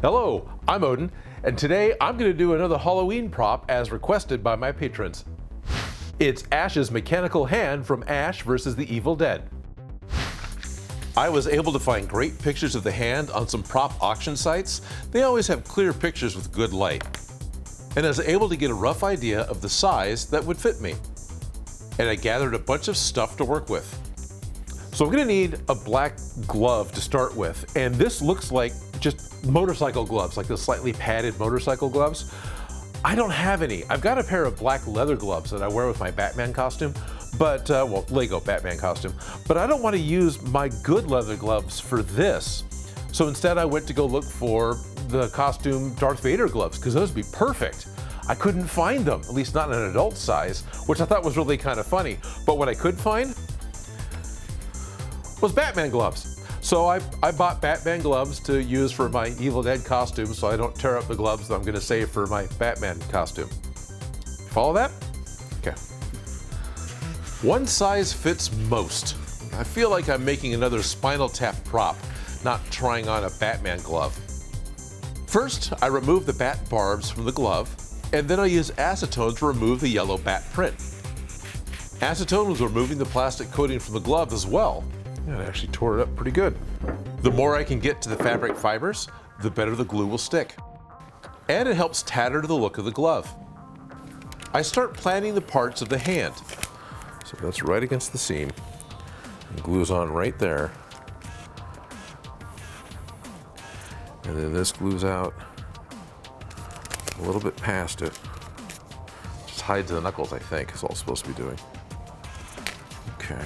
Hello, I'm Odin, and today I'm going to do another Halloween prop as requested by my patrons. It's Ash's mechanical hand from Ash vs. the Evil Dead. I was able to find great pictures of the hand on some prop auction sites. They always have clear pictures with good light. And I was able to get a rough idea of the size that would fit me. And I gathered a bunch of stuff to work with. So I'm going to need a black glove to start with, and this looks like just motorcycle gloves, like the slightly padded motorcycle gloves. I don't have any. I've got a pair of black leather gloves that I wear with my Batman costume, but, well, Lego Batman costume, but I don't want to use my good leather gloves for this. So instead I went to go look for the costume Darth Vader gloves, because those would be perfect. I couldn't find them, at least not in an adult size, which I thought was really kind of funny. But what I could find was Batman gloves. So I bought Batman gloves to use for my Evil Dead costume so I don't tear up the gloves that I'm going to save for my Batman costume. Follow that? Okay. One size fits most. I feel like I'm making another Spinal Tap prop, not trying on a Batman glove. First, I remove the bat barbs from the glove, and then I use acetone to remove the yellow bat print. Acetone was removing the plastic coating from the glove as well. Yeah, it actually tore it up pretty good. The more I can get to the fabric fibers, the better the glue will stick. And it helps tatter the look of the glove. I start planting the parts of the hand. So that's right against the seam. And glue's on right there. And then this glues out a little bit past it. Just hides the knuckles, I think, is all it's supposed to be doing. Okay.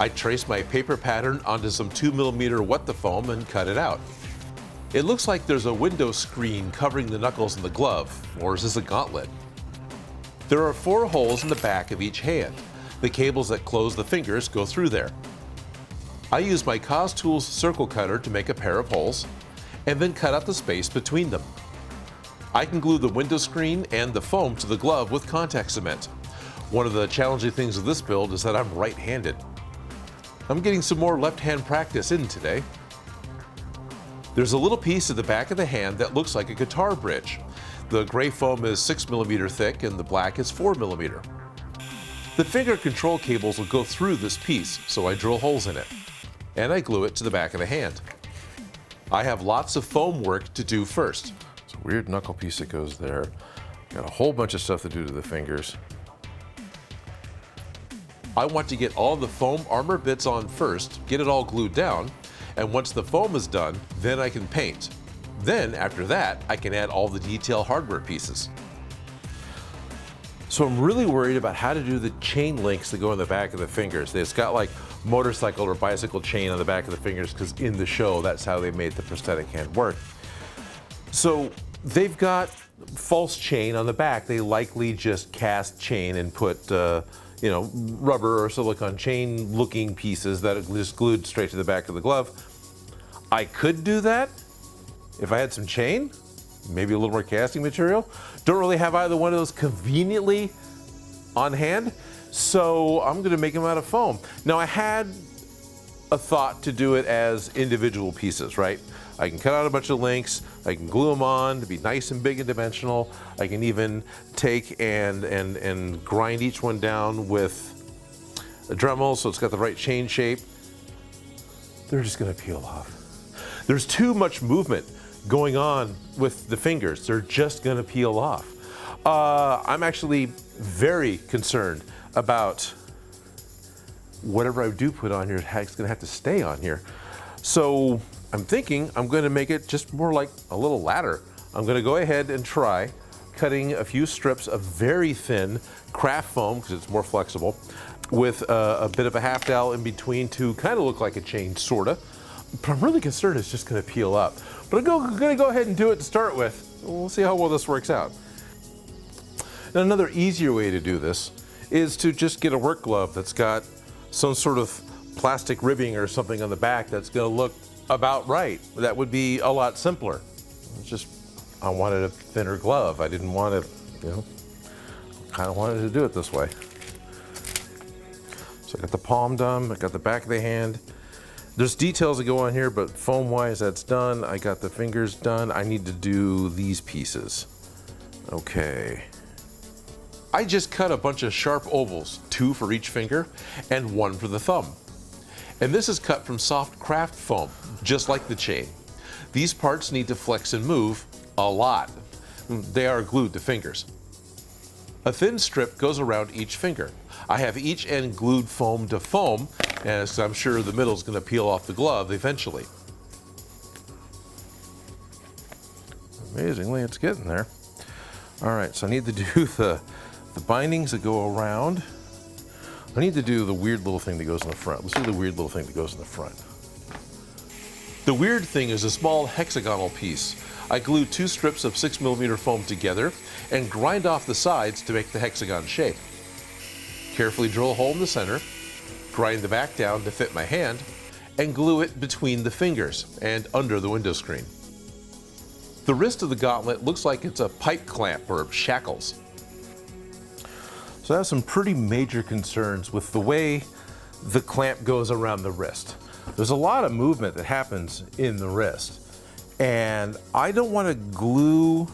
I trace my paper pattern onto some 2mm What the Foam and cut it out. It looks like there's a window screen covering the knuckles in the glove, or is this a gauntlet? There are 4 holes in the back of each hand. The cables that close the fingers go through there. I use my CosTools circle cutter to make a pair of holes, and then cut out the space between them. I can glue the window screen and the foam to the glove with contact cement. One of the challenging things of this build is that I'm right-handed. I'm getting some more left-hand practice in today. There's a little piece at the back of the hand that looks like a guitar bridge. The gray foam is 6mm thick and the black is 4mm. The finger control cables will go through this piece, so I drill holes in it. And I glue it to the back of the hand. I have lots of foam work to do first. It's a weird knuckle piece that goes there. Got a whole bunch of stuff to do to the fingers. I want to get all the foam armor bits on first, get it all glued down, and once the foam is done, then I can paint. Then, after that, I can add all the detail hardware pieces. So I'm really worried about how to do the chain links that go in the back of the fingers. It's got like motorcycle or bicycle chain on the back of the fingers because in the show, that's how they made the prosthetic hand work. So they've got false chain on the back. They likely just cast chain and put rubber or silicone chain looking pieces that are just glued straight to the back of the glove. I could do that if I had some chain, maybe a little more casting material. Don't really have either one of those conveniently on hand, so I'm gonna make them out of foam. Now I had a thought to do it as individual pieces, right? I can cut out a bunch of links, I can glue them on to be nice and big and dimensional. I can even take and grind each one down with a Dremel so it's got the right chain shape. They're just gonna peel off. There's too much movement going on with the fingers. They're just gonna peel off. I'm actually very concerned about whatever I do put on here, it's gonna have to stay on here. So I'm thinking I'm going to make it just more like a little ladder. I'm going to go ahead and try cutting a few strips of very thin craft foam, because it's more flexible, with a bit of a half dowel in between to kind of look like a chain, sort of. But I'm really concerned it's just going to peel up. But I'm going to go ahead and do it to start with. We'll see how well this works out. Now, another easier way to do this is to just get a work glove that's got some sort of plastic ribbing or something on the back that's going to look about right. That would be a lot simpler. It's just, I wanted a thinner glove. I didn't want to, kind of wanted to do it this way. So I got the palm done, I got the back of the hand. There's details that go on here, but foam-wise, that's done. I got the fingers done. I need to do these pieces. Okay. I just cut a bunch of sharp ovals, 2 for each finger and 1 for the thumb. And this is cut from soft craft foam, just like the chain. These parts need to flex and move a lot. They are glued to fingers. A thin strip goes around each finger. I have each end glued foam to foam, as I'm sure the middle is going to peel off the glove eventually. Amazingly, it's getting there. All right, so I need to do the bindings that go around. I need to do the weird little thing that goes in the front. Let's do the weird little thing that goes in the front. The weird thing is a small hexagonal piece. I glue 2 strips of 6mm foam together and grind off the sides to make the hexagon shape. Carefully drill a hole in the center, grind the back down to fit my hand, and glue it between the fingers and under the window screen. The wrist of the gauntlet looks like it's a pipe clamp or shackles. So I have some pretty major concerns with the way the clamp goes around the wrist. There's a lot of movement that happens in the wrist, and I don't want to glue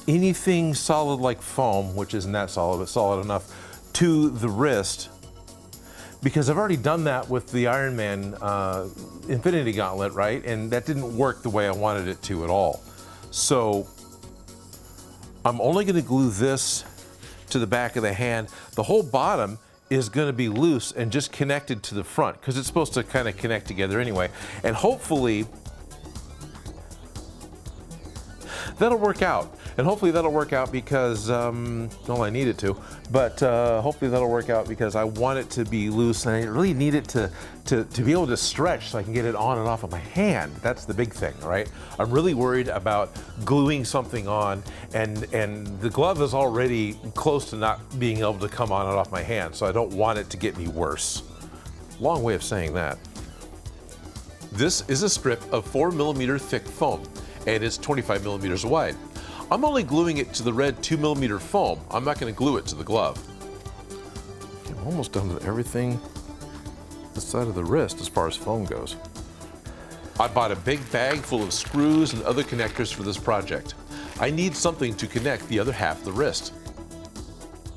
anything solid like foam, which isn't that solid, but solid enough, to the wrist, because I've already done that with the Iron Man Infinity Gauntlet, right? And that didn't work the way I wanted it to at all. So I'm only going to glue this to the back of the hand. The whole bottom is going to be loose and just connected to the front, because it's supposed to kind of connect together anyway. And hopefully that'll work out. And hopefully that'll work out because, well, I need it to, but hopefully that'll work out because I want it to be loose, and I really need it to be able to stretch so I can get it on and off of my hand. That's the big thing, right? I'm really worried about gluing something on, and the glove is already close to not being able to come on and off my hand, so I don't want it to get me worse. Long way of saying that. This is a strip of 4mm thick foam, and it's 25mm wide. I'm only gluing it to the red 2mm foam. I'm not going to glue it to the glove. I'm almost done with everything this side of the wrist as far as foam goes. I bought a big bag full of screws and other connectors for this project. I need something to connect the other half of the wrist.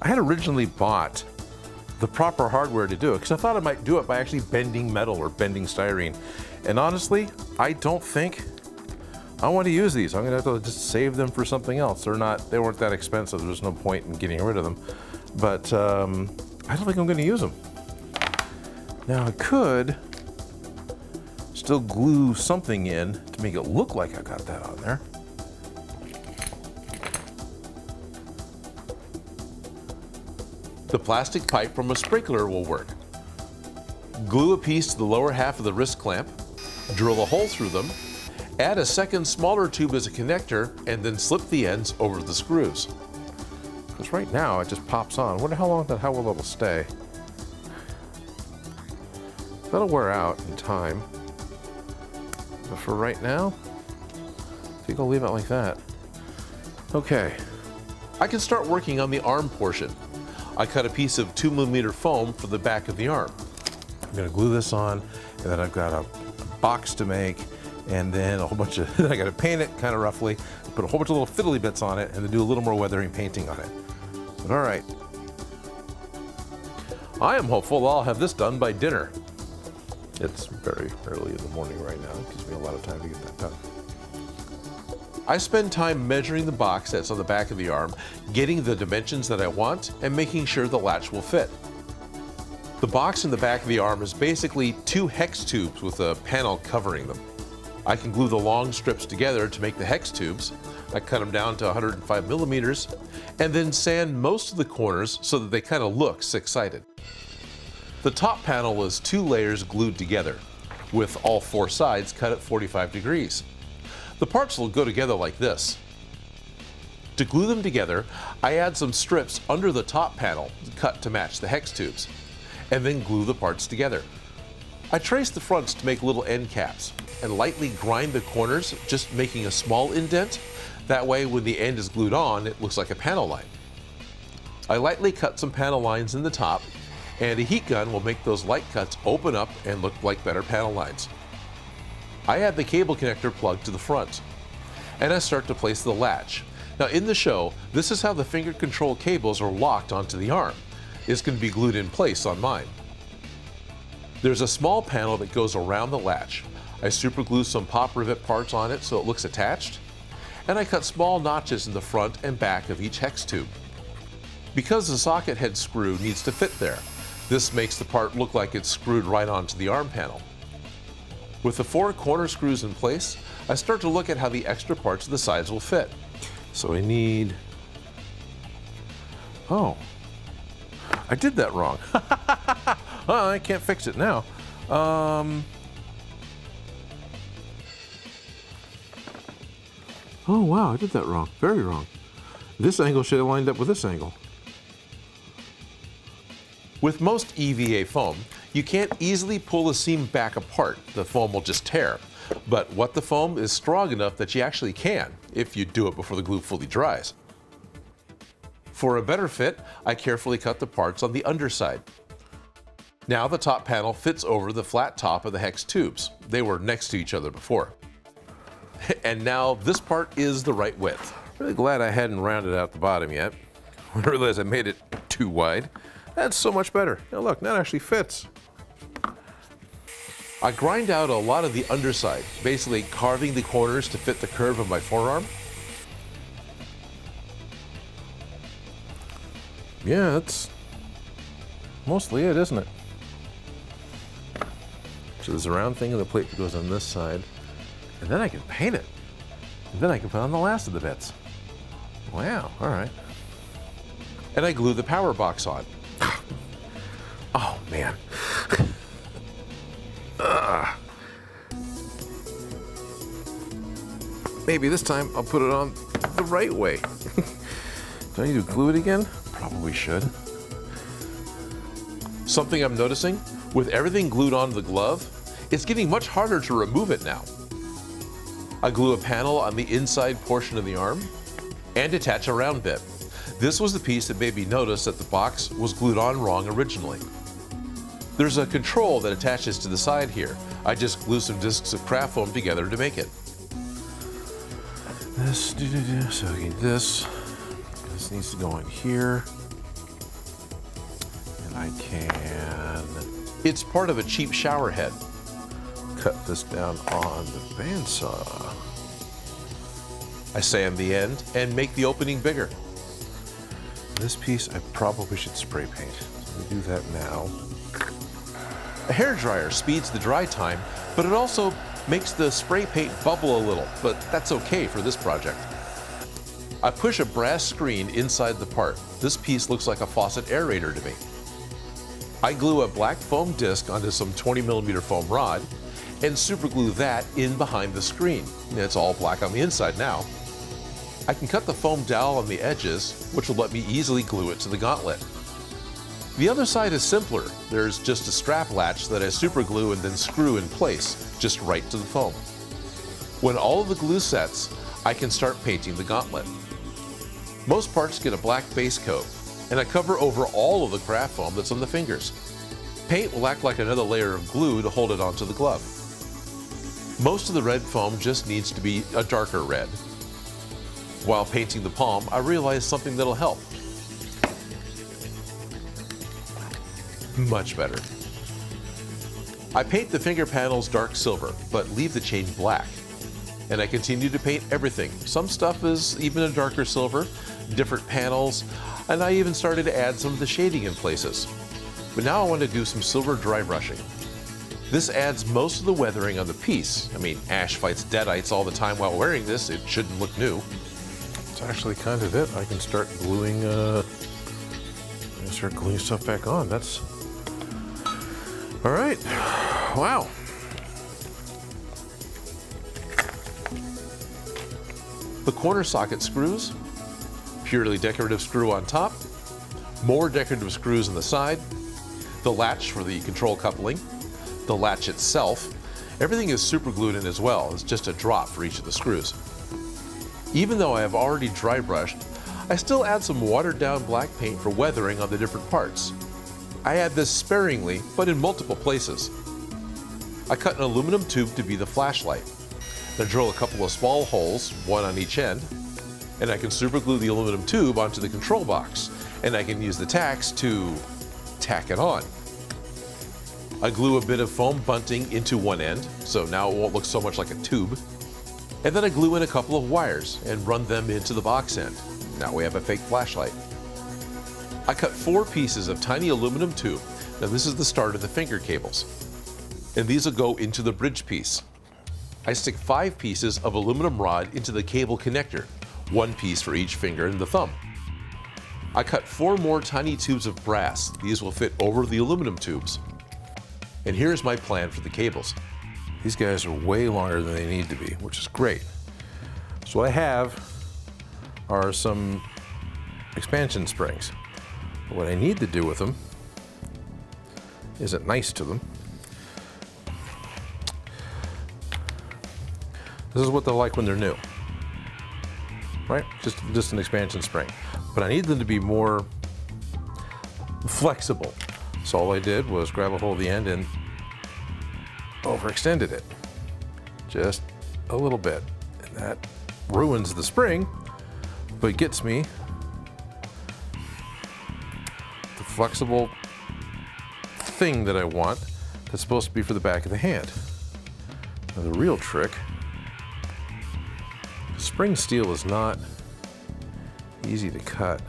I had originally bought the proper hardware to do it because I thought I might do it by actually bending metal or bending styrene. And honestly, I don't think I want to use these. I'm gonna have to just save them for something else. They weren't that expensive. There's no point in getting rid of them. But I don't think I'm gonna use them. Now I could still glue something in to make it look like I got that on there. The plastic pipe from a sprinkler will work. Glue a piece to the lower half of the wrist clamp, drill a hole through them, add a second smaller tube as a connector, and then slip the ends over the screws. Because right now it just pops on. I wonder how well it'll stay. That'll wear out in time. But for right now, I think I'll leave it like that. Okay, I can start working on the arm portion. I cut a piece of 2mm foam for the back of the arm. I'm gonna glue this on, and then I've got a box to make, and then a whole bunch of, I gotta paint it kind of roughly, put a whole bunch of little fiddly bits on it, and then do a little more weathering painting on it. But all right. I am hopeful I'll have this done by dinner. It's very early in the morning right now. It gives me a lot of time to get that done. I spend time measuring the box that's on the back of the arm, getting the dimensions that I want, and making sure the latch will fit. The box in the back of the arm is basically 2 hex tubes with a panel covering them. I can glue the long strips together to make the hex tubes. I cut them down to 105mm, and then sand most of the corners so that they kind of look 6-sided. The top panel is 2 layers glued together, with all 4 sides cut at 45 degrees. The parts will go together like this. To glue them together, I add some strips under the top panel cut to match the hex tubes, and then glue the parts together. I trace the fronts to make little end caps and lightly grind the corners, just making a small indent. That way when the end is glued on, it looks like a panel line. I lightly cut some panel lines in the top and a heat gun will make those light cuts open up and look like better panel lines. I add the cable connector plug to the front, and I start to place the latch. Now in the show, this is how the finger control cables are locked onto the arm. It's going to be glued in place on mine. There's a small panel that goes around the latch. I super glue some pop rivet parts on it so it looks attached, and I cut small notches in the front and back of each hex tube. Because the socket head screw needs to fit there, this makes the part look like it's screwed right onto the arm panel. With the 4 corner screws in place, I start to look at how the extra parts of the sides will fit. So I need... Oh, I did that wrong. Oh, I can't fix it now. Oh wow, I did that wrong, very wrong. This angle should have lined up with this angle. With most EVA foam, you can't easily pull the seam back apart. The foam will just tear. But what the foam is strong enough that you actually can, if you do it before the glue fully dries. For a better fit, I carefully cut the parts on the underside. Now the top panel fits over the flat top of the hex tubes. They were next to each other before. And now this part is the right width. Really glad I hadn't rounded out the bottom yet. When I realized I made it too wide. That's so much better. Now look, that actually fits. I grind out a lot of the underside, basically carving the corners to fit the curve of my forearm. Yeah, that's mostly it, isn't it? So there's a round thing of the plate that goes on this side, and then I can paint it. And then I can put on the last of the bits. Wow, all right. And I glue the power box on. Oh man. Maybe this time I'll put it on the right way. Do I need to glue it again? Probably should. Something I'm noticing, with everything glued onto the glove, it's getting much harder to remove it now. I glue a panel on the inside portion of the arm and attach a round bit. This was the piece that made me notice that the box was glued on wrong originally. There's a control that attaches to the side here. I just glue some discs of craft foam together to make it. This, so this needs to go in here. And I can, it's part of a cheap shower head. Cut this down on the bandsaw. I sand the end and make the opening bigger. This piece I probably should spray paint. So let me do that now. A hairdryer speeds the dry time, but it also makes the spray paint bubble a little, but that's okay for this project. I push a brass screen inside the part. This piece looks like a faucet aerator to me. I glue a black foam disc onto some 20mm foam rod and super glue that in behind the screen. It's all black on the inside now. I can cut the foam dowel on the edges, which will let me easily glue it to the gauntlet. The other side is simpler. There's just a strap latch that I super glue and then screw in place, just right to the foam. When all of the glue sets, I can start painting the gauntlet. Most parts get a black base coat, and I cover over all of the craft foam that's on the fingers. Paint will act like another layer of glue to hold it onto the glove. Most of the red foam just needs to be a darker red. While painting the palm, I realized something that'll help. Much better. I paint the finger panels dark silver, but leave the chain black. And I continue to paint everything. Some stuff is even a darker silver, different panels, and I even started to add some of the shading in places. But now I want to do some silver dry brushing. This adds most of the weathering on the piece. I mean, Ash fights deadites all the time while wearing this. It shouldn't look new. It's actually kind of it. I can start gluing, stuff back on. That's all right. Wow. The corner socket screws, purely decorative screw on top, more decorative screws on the side, the latch for the control coupling, the latch itself. Everything is super glued in as well. It's just a drop for each of the screws. Even though I have already dry brushed, I still add some watered down black paint for weathering on the different parts. I add this sparingly, but in multiple places. I cut an aluminum tube to be the flashlight. Then drill a couple of small holes, one on each end, and I can super glue the aluminum tube onto the control box, and I can use the tacks to tack it on. I glue a bit of foam bunting into one end, so now it won't look so much like a tube. And then I glue in a couple of wires and run them into the box end. Now we have a fake flashlight. I cut 4 pieces of tiny aluminum tube. Now this is the start of the finger cables. And these will go into the bridge piece. I stick 5 pieces of aluminum rod into the cable connector, 1 piece for each finger and the thumb. I cut 4 more tiny tubes of brass. These will fit over the aluminum tubes. And here's my plan for the cables. These guys are way longer than they need to be, which is great. So what I have are some expansion springs. But what I need to do with them isn't nice to them. This is what they're like when they're new, right? Just an expansion spring. But I need them to be more flexible. So all I did was grab a hold of the end and overextended it just a little bit. And that ruins the spring, but gets me the flexible thing that I want that's supposed to be for the back of the hand. Now the real trick, spring steel is not easy to cut.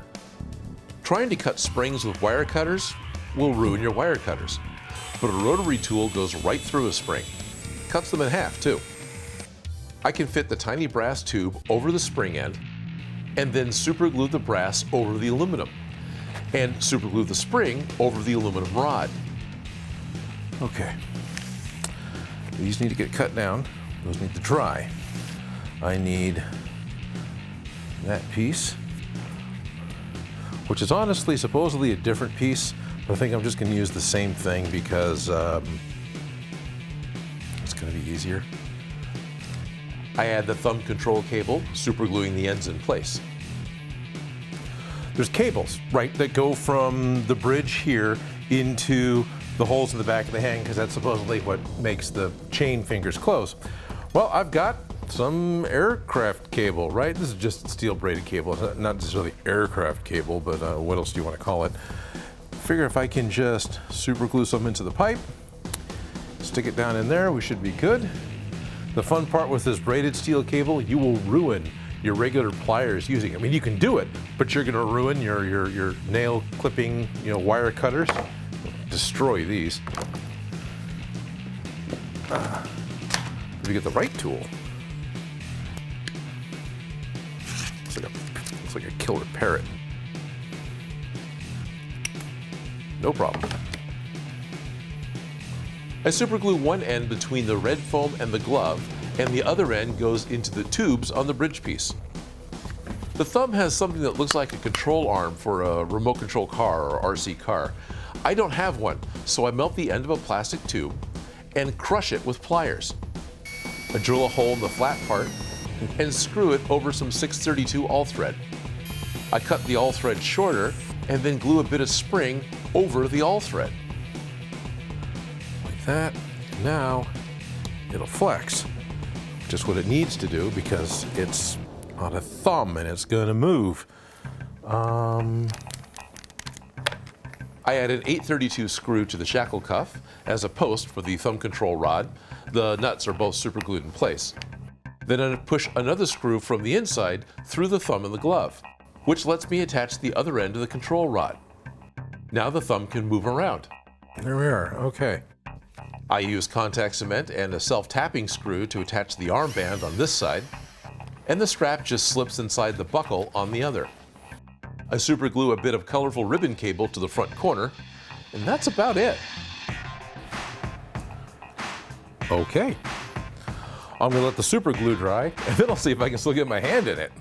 Trying to cut springs with wire cutters will ruin your wire cutters, but a rotary tool goes right through a spring, cuts them in half too. I can fit the tiny brass tube over the spring end and then super glue the brass over the aluminum and super glue the spring over the aluminum rod. Okay, these need to get cut down, those need to dry. I need that piece, which is honestly supposedly a different piece, but I think I'm just going to use the same thing because it's going to be easier. I add the thumb control cable, super gluing the ends in place. There's cables, right, that go from the bridge here into the holes in the back of the hand because that's supposedly what makes the chain fingers close. Well, I've got some aircraft cable, right? This is just steel braided cable, not necessarily aircraft cable, but what else do you want to call it? Figure if I can just super glue some into the pipe, stick it down in there, we should be good. The fun part with this braided steel cable, you will ruin your regular pliers using it. I mean, you can do it, but you're gonna ruin your nail clipping, wire cutters. Destroy these. If you get the right tool, looks like a killer parrot. No problem. I super glue one end between the red foam and the glove, and the other end goes into the tubes on the bridge piece. The thumb has something that looks like a control arm for a remote control car or RC car. I don't have one, so I melt the end of a plastic tube and crush it with pliers. I drill a hole in the flat part and screw it over some 632 all thread. I cut the all thread shorter and then glue a bit of spring over the all thread. Like that. Now it'll flex. Just what it needs to do because it's on a thumb and it's gonna move. I add an 832 screw to the shackle cuff as a post for the thumb control rod. The nuts are both super glued in place. Then I push another screw from the inside through the thumb and the glove, which lets me attach the other end of the control rod. Now the thumb can move around. There we are, okay. I use contact cement and a self-tapping screw to attach the armband on this side, and the strap just slips inside the buckle on the other. I super glue a bit of colorful ribbon cable to the front corner, and that's about it. Okay. I'm gonna let the super glue dry, and then I'll see if I can still get my hand in it.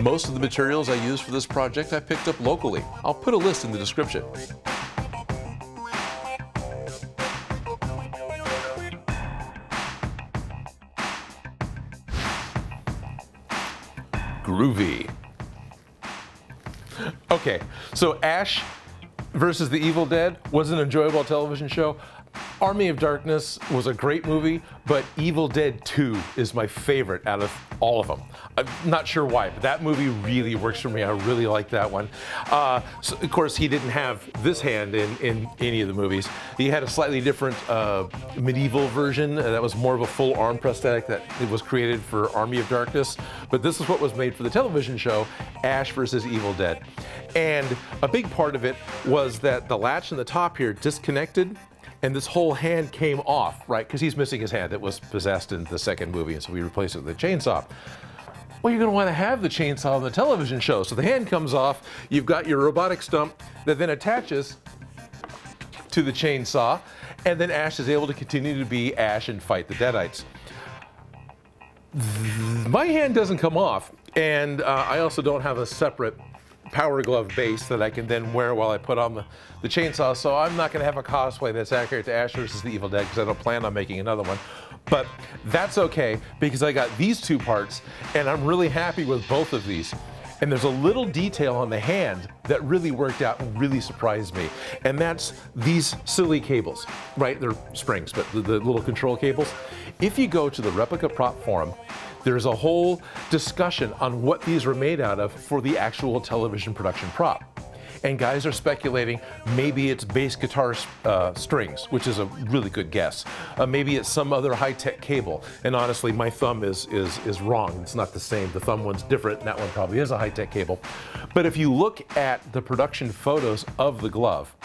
Most of the materials I use for this project I picked up locally. I'll put a list in the description. groovy. Okay, so Ash versus the Evil Dead was an enjoyable television show. Army of Darkness was a great movie, but Evil Dead 2 is my favorite out of all of them. I'm not sure why, but that movie really works for me. I really like that one. So of course, he didn't have this hand in any of the movies. He had a slightly different medieval version that was more of a full arm prosthetic that it was created for Army of Darkness. But this is what was made for the television show, Ash versus Evil Dead. And a big part of it was that the latch in the top here disconnected, and this whole hand came off, right? Because he's missing his hand that was possessed in the second movie, and so we replaced it with a chainsaw. Well, you're gonna wanna have the chainsaw on the television show. So the hand comes off, you've got your robotic stump that then attaches to the chainsaw, and then Ash is able to continue to be Ash and fight the Deadites. My hand doesn't come off, and I also don't have a separate Power Glove base that I can then wear while I put on the chainsaw, so I'm not gonna have a cosplay that's accurate to Ash versus the Evil Dead because I don't plan on making another one. But that's okay because I got these two parts and I'm really happy with both of these. And there's a little detail on the hand that really worked out and really surprised me. And that's these silly cables, right? They're springs, but the little control cables. If you go to the Replica Prop Forum, there's a whole discussion on what these were made out of for the actual television production prop. And guys are speculating maybe it's bass guitar strings, which is a really good guess. Maybe it's some other high-tech cable. And honestly, my thumb is wrong. It's not the same. The thumb one's different, and that one probably is a high-tech cable. But if you look at the production photos of the glove,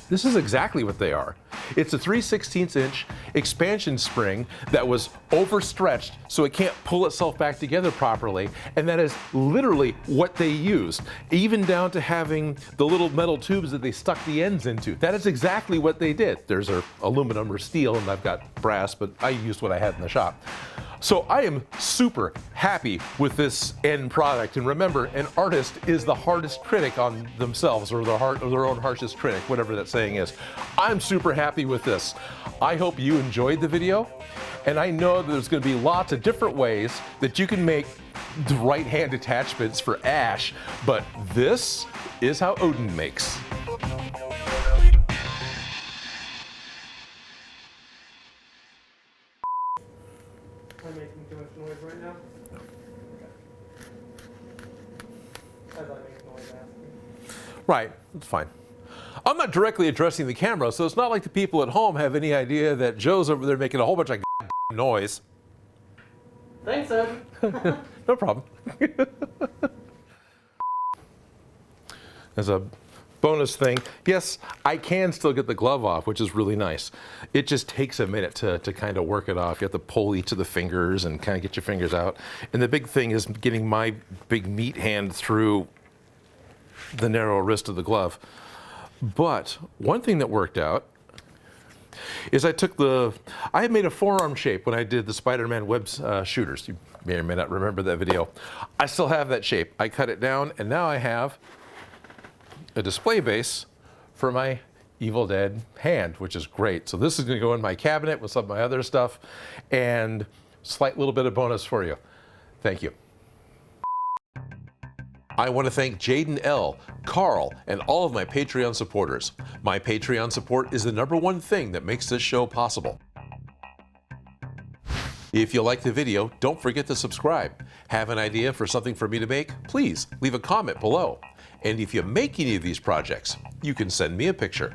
this is exactly what they are. It's a 3/16" expansion spring that was overstretched so it can't pull itself back together properly, and that is literally what they used, even down to having the little metal tubes that they stuck the ends into. That is exactly what they did. There's aluminum or steel, and I've got brass, but I used what I had in the shop. So I am super happy with this end product. And remember, an artist is the hardest critic on themselves, or their own harshest critic, whatever that saying is. I'm super happy with this. I hope you enjoyed the video. And I know that there's gonna be lots of different ways that you can make the right hand attachments for Ash, but this is how Odin makes. Am I making too much noise right now? No. As I make noise asking. Right, it's fine. I'm not directly addressing the camera, so it's not like the people at home have any idea that Joe's over there making a whole bunch of noise. Thanks, Ed. No problem. As a bonus thing, yes, I can still get the glove off, which is really nice. It just takes a minute to kind of work it off. You have to pull each of the fingers and kind of get your fingers out. And the big thing is getting my big meat hand through the narrow wrist of the glove. But one thing that worked out is I had made a forearm shape when I did the Spider-Man web shooters. You may or may not remember that video. I still have that shape. I cut it down, and now I have a display base for my Evil Dead hand, which is great. So this is gonna go in my cabinet with some of my other stuff, and slight little bit of bonus for you. Thank you. I want to thank Jaden L., Carl, and all of my Patreon supporters. My Patreon support is the #1 thing that makes this show possible. If you like the video, don't forget to subscribe. Have an idea for something for me to make? Please leave a comment below. And if you make any of these projects, you can send me a picture.